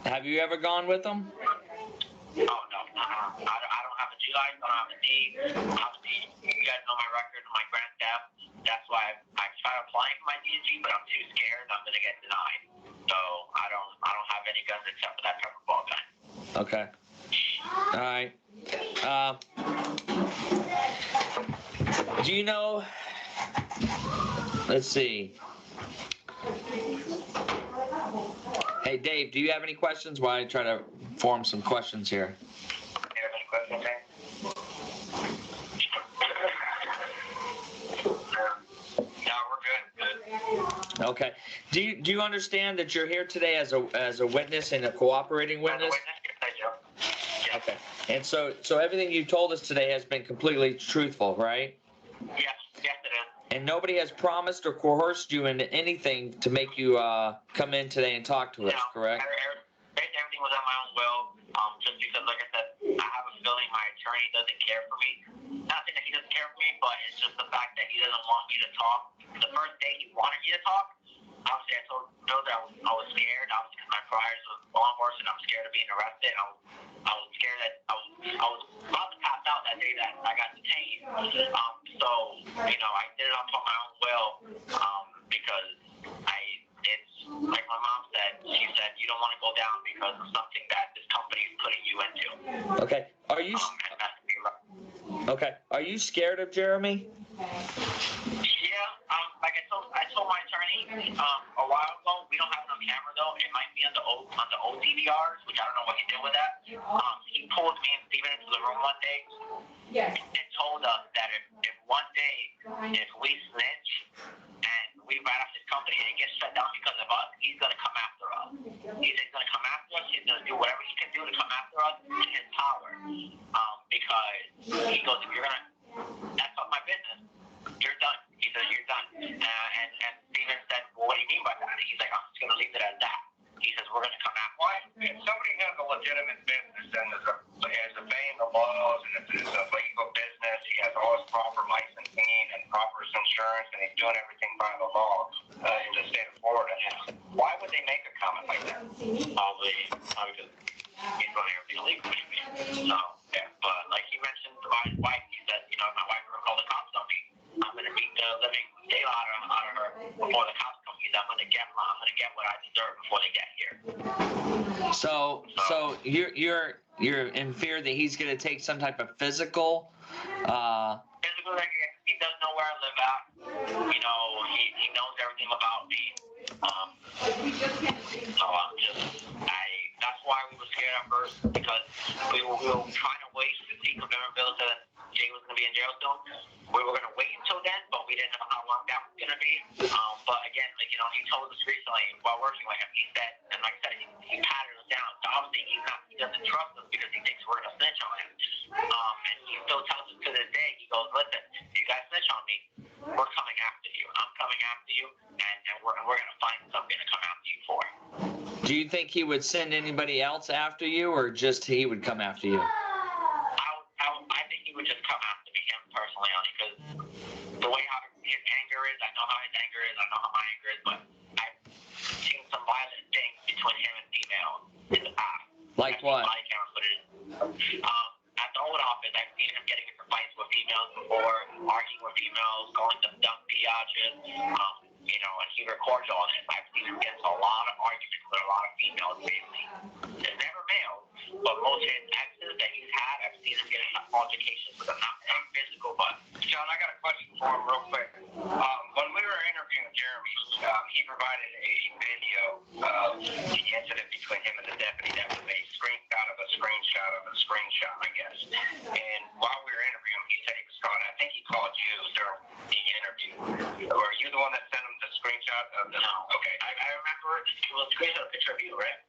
Have you ever gone with him? Oh, no. I don't have a G license. I don't have a D. Obviously, you guys know my record, my grand theft. That's why I tried applying for my D&G, but I'm too scared. I'm going to get denied. So I don't have any guns except for that pepper ball gun. Okay. All right. Do you know? Let's see. Hey, Dave, do you have any questions? While I try to form some questions here. You have any questions, Dave? No, we're good. Okay. Do you understand that you're here today as a witness and a cooperating witness? Yes, I do. Yes. Okay. And so everything you told us today has been completely truthful, right? Yes, it is. And nobody has promised or coerced you into anything to make you come in today and talk to us, correct? Everything was on my own will. Just because, like I said, I have a feeling my attorney doesn't care for me. Not saying that he doesn't care for me, but it's just the fact that he doesn't want me to talk. The first day he wanted me to talk, obviously I told Bill that I was scared. Obviously, because my priors was law enforcement, I'm scared of being arrested. I was scared that I was about to pass out that day that I got detained. So I did it off on my own will, because it's like my mom said. She said you don't want to go down because of something that this company is putting you into. Okay. Are you And that's to be right. okay? Are you scared of Jeremy? Yeah, like I told my attorney a while ago. We don't have it on camera though. It might be on the old DVRs, which I don't know what he did with that. He pulled me and Steven into the room one day and told us that if one day if we snitch and we write off this company and it gets shut down because of us, he's gonna come after us. He said he's gonna come after us. He's gonna do whatever he can do to come after us in his power. Because he goes, if you're gonna that's not my business. You're done. He says, you're done. And Steven said, well, what do you mean by that? And he's like, I'm just going to leave it at that. He says, we're going to come out. Why? If somebody has a legitimate business and is obeying the laws and if it's a legal business, he has all his proper licensing and proper insurance and he's doing everything by the law in the state of Florida, why would they make a comment like that? Probably because he's running everything illegal. So, yeah. But like he mentioned to my wife, he said, my wife ever called the cops on me. I'm going to beat the living daylight out of her before the cops come. I'm going to get what I deserve before they get here. So you're in fear that he's going to take some type of physical. Physical, like, he does know where I live at. He knows everything about me. So that's why we were scared at first, because we were trying to wait to see, because remember Bill said Jay was going to be in jail soon. We were going to wait until then, but we didn't know how long that was going to be. he said, and like I said, he patted us down. So obviously he doesn't trust us because he thinks we're gonna snitch on him. And he still tells us to this day, he goes, listen, if you guys snitch on me, we're coming after you. I'm coming after you, and we're gonna find something to come after you for. Do you think he would send anybody else after you, or just he would come after you? I think he would just come after me, him personally, only because the way how his anger is, I know how his anger is, I know how my anger is, but I've seen some violent things between him and females in the past. Like what? Body cameras, but at the old office, I've seen him getting into fights with females before, arguing with females, going to dumb biatches, and he records all this. I've seen him get into a lot of arguments with a lot of females lately. There's never males, but most of his exes that he's had, I've seen him get into altercations with them, not physical, but. John, I got a question for him real quick. When we were interviewing Jeremy, he provided a video of the incident between him and the deputy that was a screenshot of a screenshot, I guess. And while we were interviewing him, he said he was calling, I think he called you during the interview. Were you the one that sent him the screenshot of the... No. Okay. I remember it was a screenshot, a picture of you, right?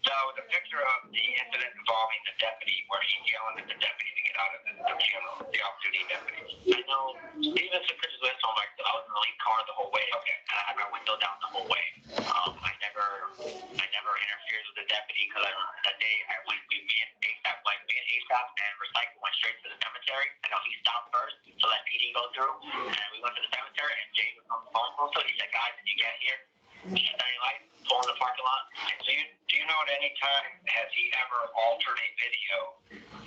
No, the picture of the incident involving the deputy where he's yelling at the deputy to get out of the funeral, the off-duty deputy. I know Steven took pictures with him, like I was in the lead car the whole way. Okay. And I had my window down the whole way. I never interfered with the deputy because that day me and ASAP and Recycle went straight to the cemetery. I know he stopped first to let PD go through, and we went to the cemetery and Jay was on the phone. So he said, guys, did you get here? Shut down your lights, pull in the parking lot. And do you know at any time has he ever altered a video?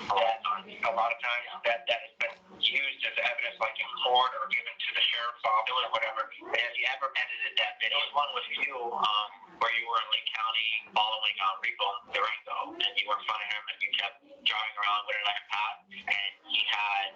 A lot of times that has been used as evidence, like in court or given to the sheriff's office or whatever. Has he ever edited that video? There was one with you where you were in Lake County following Rico Durango, and you were in front of him, and you kept driving around with it like a path, and he had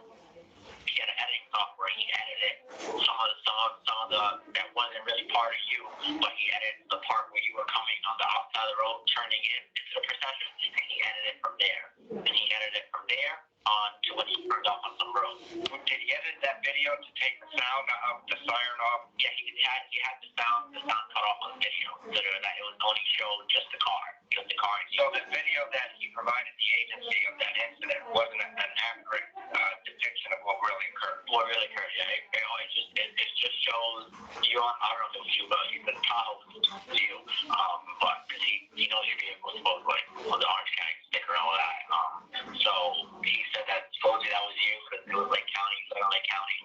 an editing software. He edited some of the that wasn't really part of you, but he edited the part where you were coming on the outside of the road, turning into the procession, and he edited it from there. And he edited it from there on to when he turned off on some road. Did he edit that video to take the sound of the siren off? Yeah, he had the sound cut off on the video. Literally, that it was only showed just the car. So the video that he provided the agency of that incident wasn't an accurate depiction of what really occurred. What really occurred, yeah. It just shows you on, I don't know if you, but he's been Tahoe to you, but he knows your vehicle is supposed to like on the Orange County sticker and all that. So he said that supposedly that was you because it was Lake County, Lake County.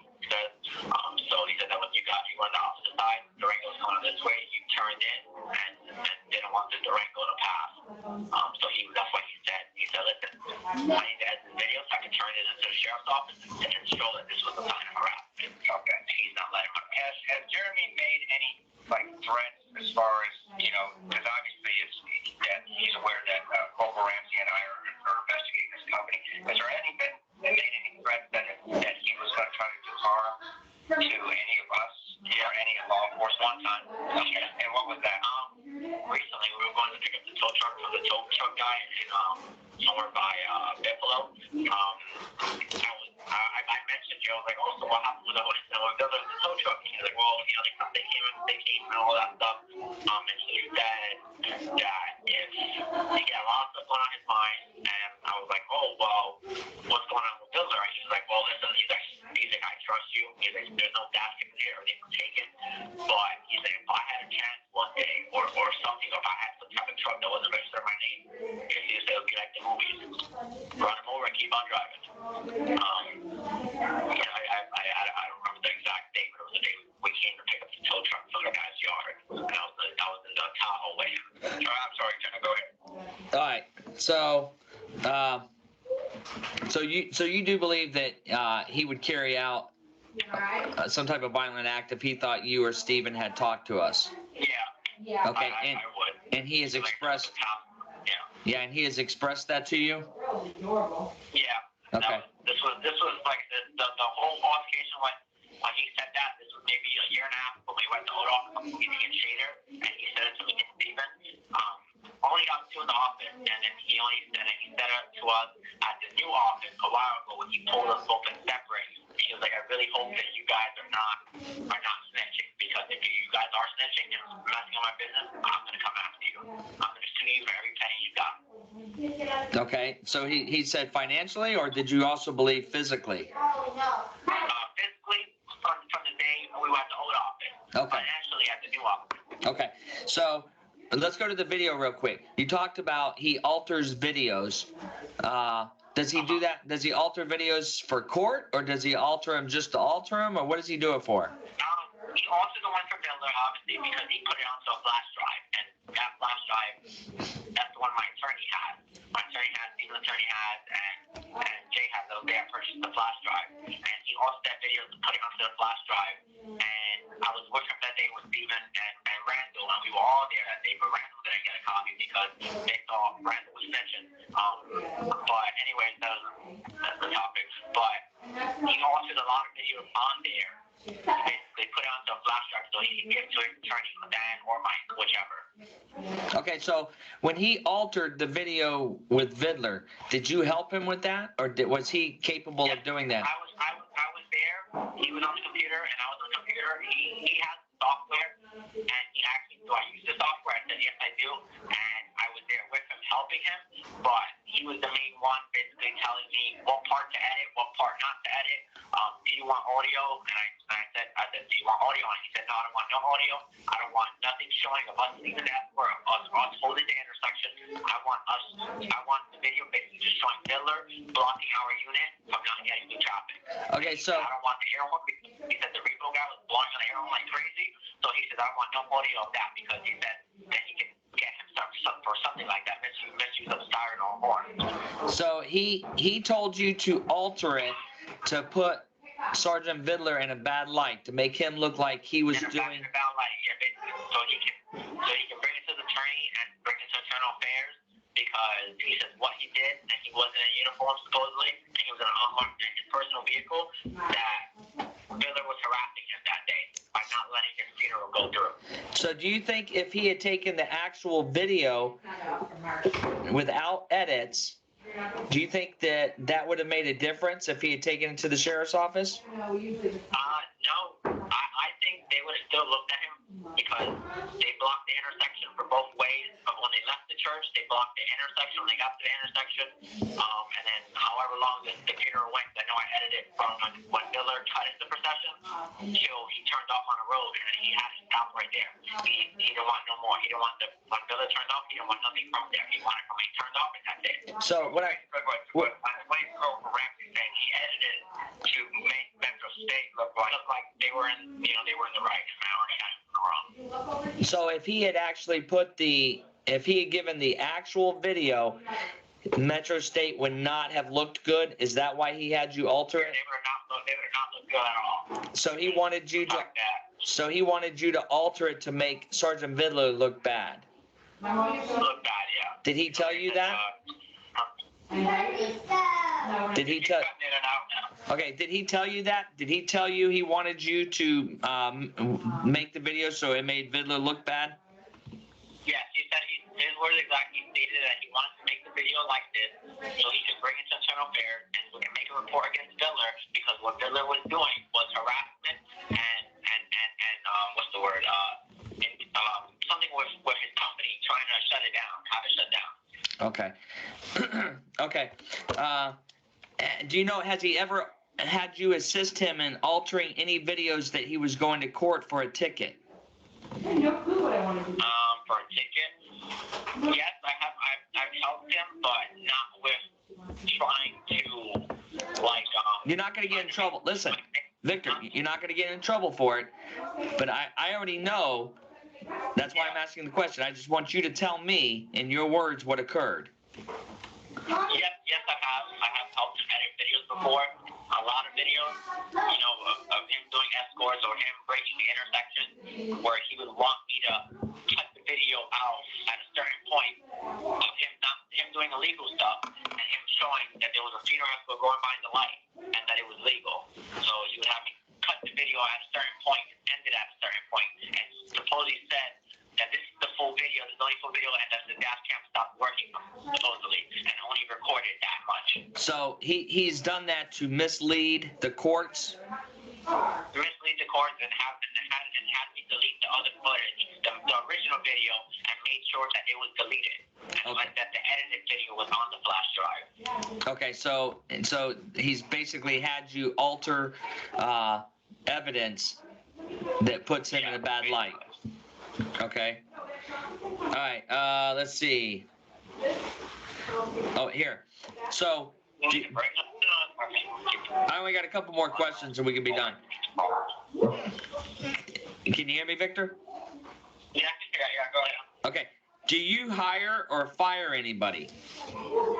So he said that when you were on the opposite side, Durango was coming this way, you turned in and didn't want the Durango to pass. So that's why he said, listen, I need to edit this video so I can turn it into the sheriff's office and then show that this was a sign of harassment. Okay. He's not letting him. Has Jeremy made any threats as far as, because obviously he's aware that Corporal Ramsey and I are investigating this company. Has there been made any threats that he was going to try to do harm to any of us or any law enforcement? One time. Okay. And what was that? Recently we were going to pick up the tow truck from the tow truck guy in somewhere by Buffalo. I mentioned, I was like, oh, so what happened with the tow truck? And he's like, well, they came and all that stuff. And he said that if he got a lot of stuff going on his mind, and I was like, oh, well, what's going on with Diller? And he's like, well, listen, he's like, I trust you. He's like, there's no basket here, everything was taken. But he's like, if I had a chance one day, or something, if I had some type of truck that wasn't registered my name, he said it would be like the movies. Run him over and keep on driving. I don't remember the exact date, but it was the day we came to pick up the tow truck from the guy's yard. And I was in the Tahoe way. I'm sorry, Jenna, go ahead. All right. So you do believe that he would carry out some type of violent act if he thought you or Steven had talked to us? Yeah. Okay. I would. And he has expressed. Yeah. Yeah, and he has expressed that to you. Yeah. Okay. This was like the whole altercation when he said that. This was maybe a year and a half when we went to Old Office to get Shader, and he said it to me and Steven. Only got to the office, and then he said it to us at the new office a while ago when he told us both to separate. He was like, I really hope that you guys are not snitching, because if you guys are snitching and messing up my business, I'm gonna come Okay, so he said financially, or did you also believe physically? Physically, from the day we went to the old office. Okay. Financially, at the new office. Okay, so let's go to the video real quick. You talked about he alters videos. Does he do that? Does he alter videos for court, or does he alter them just to alter them, or what does he do it for? He altered the one for Miller, obviously, because he put it onto a flash drive, and that flash drive, that's the one my attorney has. My attorney has, Steven's attorney has, and Jay has. Those they have purchased the flash drive, and he altered that video to put it onto the flash drive. And I was working that day with Steven and Randall, and we were all there that day, but Randall didn't get a copy because they thought Randall was snitching. But anyway, that's the topic. But he altered a lot of videos on there. Basically put it onto a flash drive so he can give it to his attorney, Dan or Mike, whichever. Okay, so when he altered the video with Vidler, did you help him with that, or was he capable of doing that? I was there. He was on the computer, and I was on the computer. He has software, and he asked me, do I use the software? I said, yes, I do. And I was there with him, helping him, but he was the main one basically telling me what part to edit, what part not to edit. Do you want audio? And I said, do you want audio? And he said, no, I don't want no audio. I don't want nothing showing of us leaving that for us holding the intersection. I want the video basically just showing Miller blocking our unit from not getting through traffic. Okay, so I don't want the air horn. He said the repo guy was blowing on the air horn like crazy. So he said, I want no audio of that because he said that he can get him for something like that, misuse of siren or horn. So he told you to alter it to put Sergeant Vidler in a bad light, to make him look like he was doing. In a bad light, yeah, basically, so he can bring it to the attorney and bring it to internal affairs because he says what he did and he wasn't in uniform supposedly and he was in an unmarked in his personal vehicle that Vidler was harassing him that day by not letting his funeral go through. So do you think if he had taken the actual video without edits, do you think that would have made a difference if he had taken it to the sheriff's office? No. I think they would have still looked at him because they blocked the intersection for both ways. But when they left the church, they blocked the intersection. When they got to the intersection, and then however long the funeral went, I know I edited from when Miller cut into the procession till he turned off on the road, and then he had to stop right there. He didn't want no more. He didn't want when Miller turned off, he didn't want nothing from there. He wanted from when he turned off, and that's it. So what Ramsey saying he edited to make Metro State look like they were in the right and Mallory had him in the wrong. So if he had actually if he had given the actual video, Metro State would not have looked good. Is that why he had you alter it? They would not look good at all. So he wanted you to. Like that. So he wanted you to alter it to make Sergeant Vidler look bad. Look bad, yeah. Did he tell you that? Did he tell? Okay. Did he tell you that? Did he tell you he wanted you to make the video so it made Vidler look bad? Yes, he said his words exactly. He stated that he wanted to make the video like this so he could bring it to internal affairs and we can make a report against Vidler because what Vidler was doing was harassment and what's the word? Something with his company trying to shut it down, have it shut down. Okay. Okay. Do you know, has he ever had you assist him in altering any videos that he was going to court for a ticket? I have no clue what I want to do. For a ticket? Yes, I've helped him, but not with trying to You're not going to get in trouble. Listen, Victor, you're not going to get in trouble for it, but I already know. That's why I'm asking the question. I just want you to tell me in your words what occurred. Yes, I have helped him edit videos before. A lot of videos, of him doing escorts or him breaking the intersection where he would want me to cut the video out at a certain point of him doing illegal stuff and him showing that there was a funeral escort going by the light and that it was legal. So you would have me cut the video at a certain point and end it at a certain point. And supposedly said that this is the full video, this is the only full video, and that the dash cam stopped working supposedly and only recorded that much. So he's done that to mislead the courts? mislead the court and had me delete the other footage, the original video, and made sure that it was deleted. And like that the edited video was on the flash drive. Okay, so he's basically had you alter evidence that puts him in a bad light. Okay. All right. Let's see. Oh, here. So I only got a couple more questions and we can be done. Can you hear me, Victor? Yeah, go ahead. Okay. Do you hire or fire anybody? No.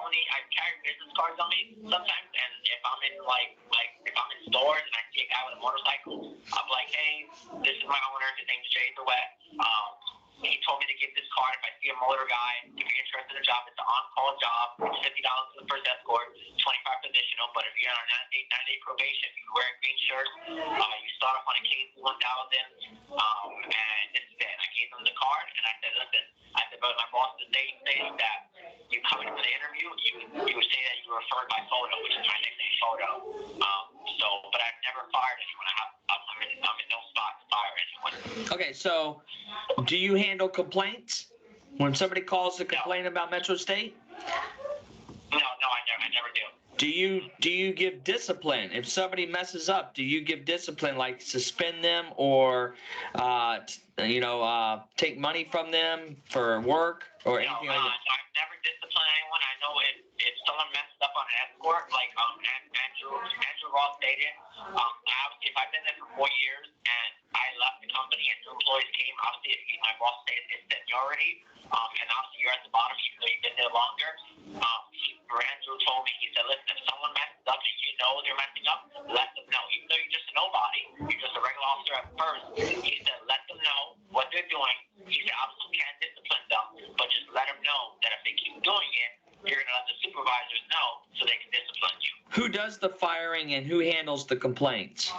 I carry business cards on me sometimes, and if I'm in if I'm in stores and I see a guy with a motorcycle, I'm like, hey, this is my owner. His name's Dewitte. He told me to give this card if I see a motor guy. If you're interested in a job, it's an on-call job. It's $50 for the first escort, $25 additional. But if you're on a 9-day probation, you wear a green shirt. You start off on a KC 1000, and this is it. I gave them the card, and I said, listen. I said, but my boss stated that you come in for the interview, you would say that you were referred by Photo, which is my nickname, Photo. But I've never fired anyone. I'm in no spot to fire anyone. Okay, so do you handle complaints when somebody calls to complain about Metro State? No, I never do. Do you give discipline if somebody messes up? Do you give discipline like suspend them or take money from them for work or anything like that? I've never disciplined anyone. I know if someone messes up on an escort, like Andrew Ross stated, obviously if I've been there for 4 years and I left the company and new employees came, obviously if my boss stated it's seniority, and obviously you're at the bottom even though you've been there longer. Andrew told me, he said, listen, if someone messes up and you know they're messing up, let them know. Even though you're just a nobody, you're just a regular officer at first, he said, let them know what they're doing. He said, obviously can't discipline them, but just let them know that if they keep doing it, you're going to let the supervisors know so they can discipline you. Who does the firing and who handles the complaints?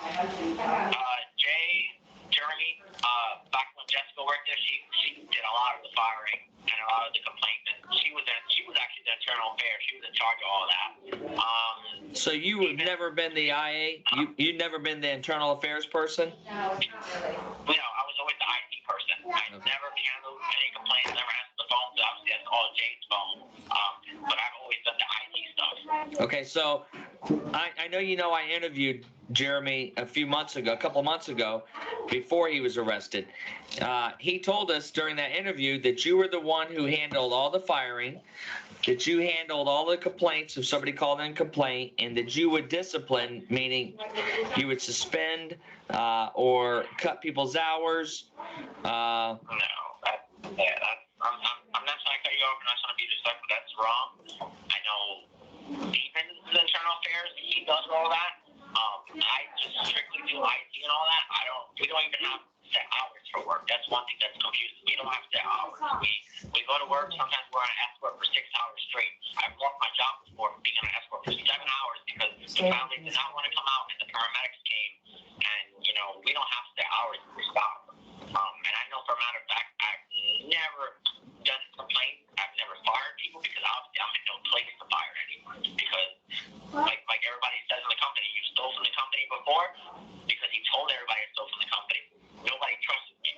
Jeremy, back when Jessica worked there, she did a lot of the firing and a lot of the complaints. And she was actually the internal affairs. She was in charge of all that. So you have never been the IA? You've never been the internal affairs person? No, I was always the IT person. I never handled any complaints, never answered the phone. So obviously that's all Jade's phone. But I've always done the IT stuff. Okay, so I know I interviewed Jeremy a couple months ago, before he was arrested. He told us during that interview that you were the one who handled all the firing, that you handled all the complaints if somebody called in a complaint, and that you would discipline, meaning you would suspend or cut people's hours. No, I'm not trying to cut you off. I'm not trying to be disrespectful. That's wrong. I know Stephen's internal affairs. He does all that. I just strictly do IT and all that. We don't even have set hours for work. That's one thing that's confusing. We don't have set hours. We go to work. Sometimes we're on an escort for 6 hours straight. I've lost my job before being on an escort for 7 hours because the family did not want to come out and the paramedics came. And we don't have set hours to stop. And I know for a matter of fact, I've never done complaints. I've never fired people because obviously I'm in no place to fire anyone. Because like everybody says in the company, you stole from the company before because he told everybody I stole from the company. Nobody trusted me.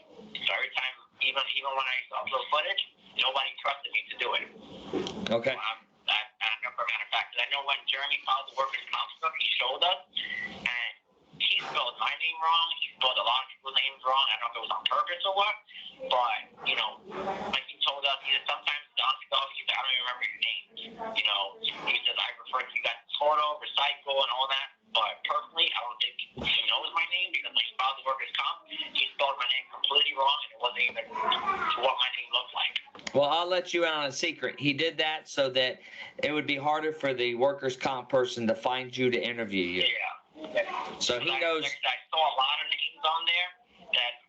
So every time, even when I upload footage, nobody trusted me to do it. Okay. So I know for a matter of fact, because I know when Jeremy filed the workers' comp stuff, he showed us, and he spelled my name wrong. He spelled a lot of people's names wrong. I don't know if it was on purpose or what, but like he told us, he said sometimes Don stuff. He said I don't even remember your names. He says I refer to you guys as Photo, Recycle, and all that. But personally, I don't think he knows my name because when he filed the workers' comp, he spelled my name completely wrong, and it wasn't even what my name looked like. Well, I'll let you in on a secret. He did that so that it would be harder for the workers' comp person to find you to interview you. Yeah. So he knows. I saw a lot of names on there that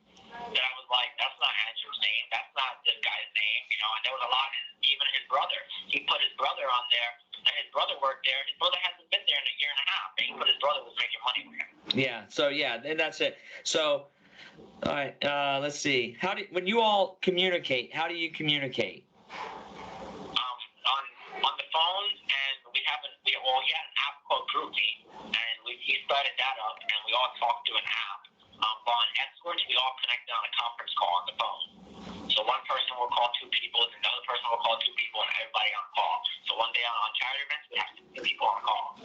I was like, that's not Andrew's name. That's not this guy's name. And there was a lot. Even his brother. He put his brother on there. And his brother worked there. His brother hasn't been there in a year and a half. And he put his brother was making money with him. Yeah. So and that's it. So, all right. Let's see. When you all communicate, how do you communicate? On the phone, and we had an app called GroupMe, and he started that up, and we all talked through an app. But on escorts, we all connected on a conference call on the phone. So one person will call 2 people, and another person will call 2 people, and everybody on call. So one day on charity events, we have 2 people on call.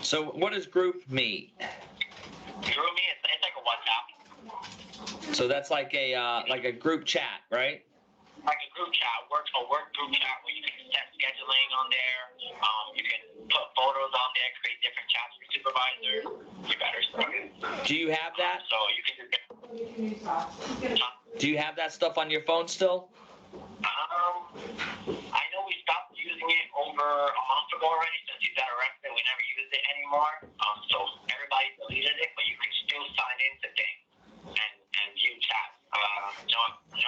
So what is GroupMe? GroupMe, it's like a WhatsApp. So that's like a group chat, right? Like a group chat, work group chat where you can set scheduling on there. You can put photos on there, create different chats for supervisors. You better stuff. Do you have that? So you can just Do you have that stuff on your phone still? I know we stopped using it over a month ago already since he's got arrested. We never used it anymore. So everybody deleted it, but you can still sign into things and view chats. No,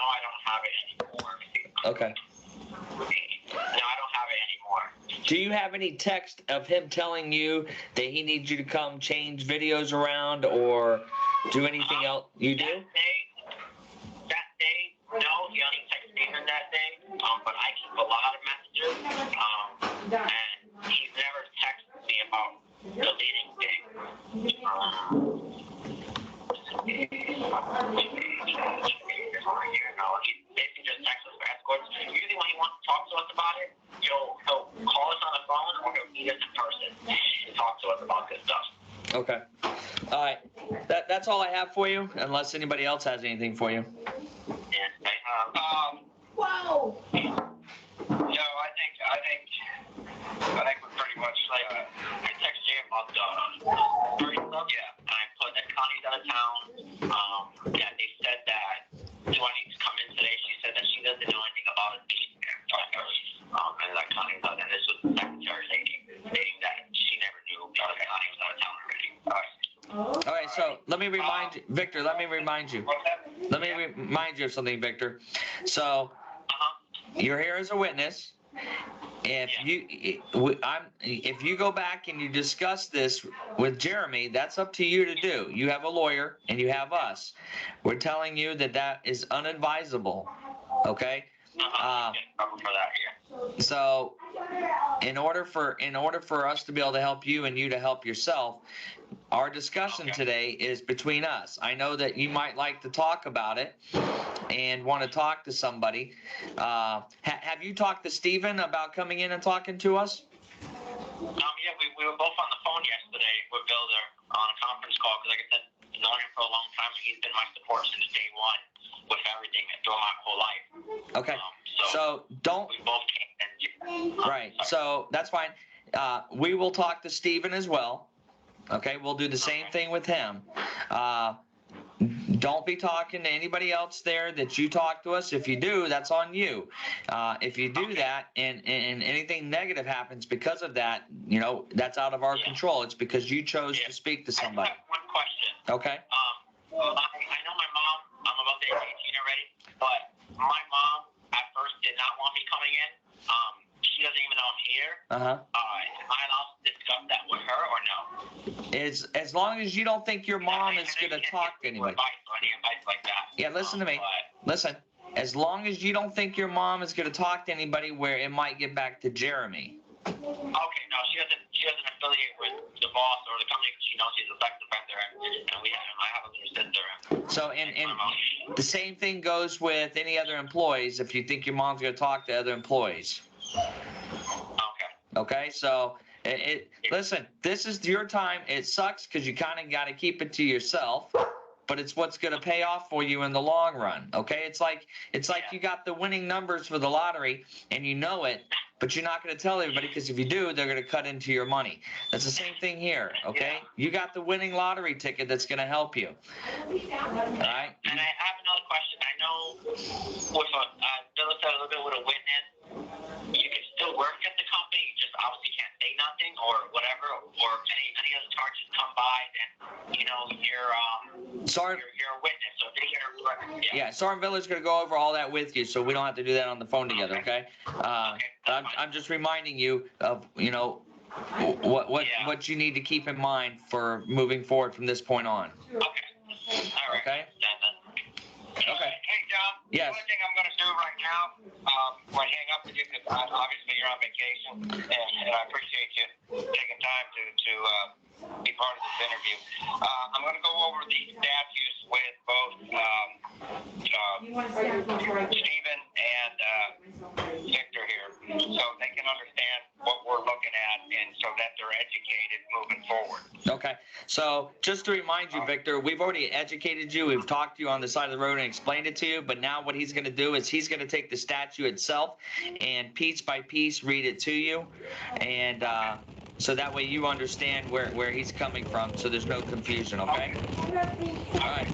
I don't have it anymore. Okay. No, I don't have it anymore. Do you have any text of him telling you that he needs you to come change videos around or do anything else? You do? That day, no, he only texted Steven that day. But I keep a lot of messages. And he's never texted me about deleting things. He basically just texts us for escorts. Usually when he wants to talk to us about it, he'll call us on the phone or he'll meet us in person and talk to us about this stuff. Okay. All right. That's all I have for you, unless anybody else has anything for you. Yeah, Wow. no, I think we're pretty much like, I texted Jay about the first stuff, yeah, and I put that Connie's out of town. Yeah, they said that, do I need to come in today? She said that she doesn't know anything about it being there. And that Connie's out, and this was the secretary stating that she never knew because Connie was out of town already. All right, so let me remind you, Victor, let me remind you. Let me remind you of something, Victor. So you're here as a witness. If you go back and you discuss this with Jeremy, that's up to you to do. You have a lawyer and you have us. We're telling you that is unadvisable. Okay? So in order for us to be able to help you and you to help yourself, our discussion today is between us. I know that you might like to talk about it and want to talk to somebody. Have you talked to Steven about coming in and talking to us? Yeah, we were both on the phone yesterday with Builder on a conference call because, like I said, I've known him for a long time. He's been my support since day one with everything throughout my whole life. Okay. So don't. We both came. Right. So that's fine. We will talk to Steven as well. Okay. We'll do the same thing with him. Don't be talking to anybody else there that you talk to us. If you do, that's on you. If you do that and anything negative happens because of that, that's out of our control. It's because you chose to speak to somebody. I have one question. Okay. I know my mom, I'm about to be 18 already, but my mom at first did not want me coming in. She doesn't even know I'm here. Am I allowed to discuss that with her or no? As long as you don't think your mom is going to talk to anybody. Any advice like that. Yeah, listen to me. Listen. As long as you don't think your mom is going to talk to anybody where it might get back to Jeremy. Okay, no, she doesn't affiliate with the boss or the company because she knows he's a sex offender, and I have a little sister. So, and the same thing goes with any other employees. If you think your mom's going to talk to other employees. Okay, so listen, this is your time. It sucks because you kind of got to keep it to yourself, but it's what's going to pay off for you in the long run. Okay, it's like you got the winning numbers for the lottery and you know it, but you're not going to tell everybody because if you do, they're going to cut into your money. That's the same thing here. Okay, you got the winning lottery ticket that's going to help you. All right. And I have another question. I know with a little bit with a witness, you can still work at the company. You just obviously can't say nothing or whatever, or any other charges come by, then you're a witness. So they are. Yeah, Sergeant Viller's going to go over all that with you, so we don't have to do that on the phone together. Okay. I'm just reminding you of what you need to keep in mind for moving forward from this point on. Okay. All right. Okay. Okay. Hey, John. Yes. The only thing I'm going to do right now. We'll hang up with you because obviously you're on vacation, and I appreciate you taking time to be part of this interview. I'm going to go over the statutes with both Stephen and Victor here, so they can understand what we're looking at, and so that they're educated moving forward. Okay. So just to remind you, Victor, we've already educated you. We've talked to you on the side of the road and explained it to you. But now what he's going to do is he's going to take the statute itself and piece by piece read it to you. And so that way you understand where he's coming from. So there's no confusion. Okay. All right.